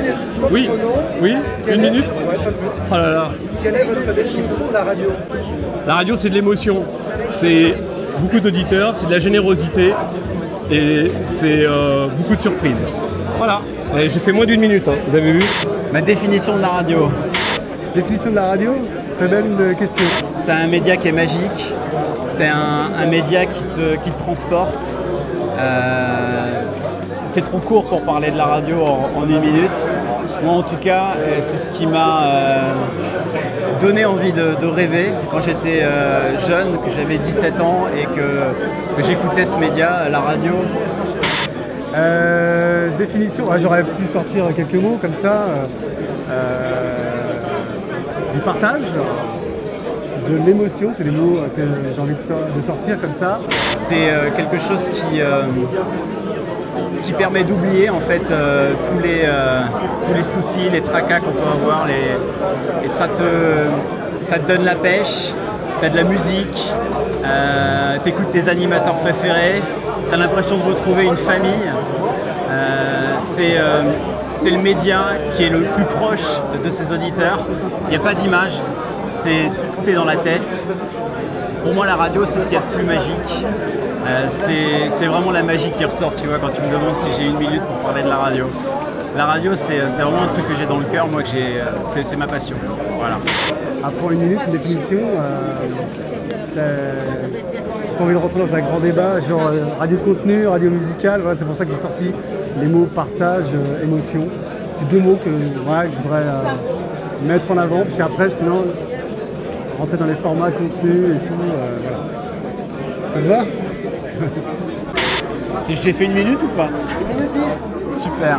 minute. Comme Oui, chrono, oui, quelle une est- minute. Ouais, pas plus. Oh là là. Quelle est votre définition de la radio? La radio, c'est de l'émotion. C'est beaucoup d'auditeurs, c'est de la générosité et c'est beaucoup de surprises. Voilà. Et j'ai fait moins d'une minute, hein, vous avez vu? Ma définition de la radio, Définition de la radio? Très belle question. c'est un média qui est magique, c'est un média qui te transporte. C'est trop court pour parler de la radio en une minute. Moi en tout cas, c'est ce qui m'a donné envie de rêver quand j'étais jeune, que j'avais 17 ans et que j'écoutais ce média, la radio. Définition, j'aurais pu sortir quelques mots comme ça. Du partage, de l'émotion, c'est les mots que j'ai envie de sortir comme ça. C'est quelque chose qui permet d'oublier en fait tous les soucis, les tracas qu'on peut avoir, et ça te donne la pêche, t'as de la musique, t'écoutes tes animateurs préférés, t'as l'impression de retrouver une famille. C'est le média qui est le plus proche de ses auditeurs. Il n'y a pas d'image, tout est dans la tête. Pour moi, la radio, c'est ce qu'il y a de plus magique. C'est vraiment la magie qui ressort, tu vois, quand tu me demandes si j'ai une minute pour parler de la radio. La radio, c'est vraiment un truc que j'ai dans le cœur, moi, c'est ma passion. Voilà. Après une minute, une définition, j'ai pas envie de rentrer dans un grand débat, genre radio de contenu, radio musicale, voilà, c'est pour ça que j'ai sorti les mots partage, émotion. C'est deux mots que je voudrais mettre en avant, parce qu'après, sinon, rentrer dans les formats contenu et tout, voilà. Ça te va? Si j'ai fait une minute ou pas? 1 minute 10. Super.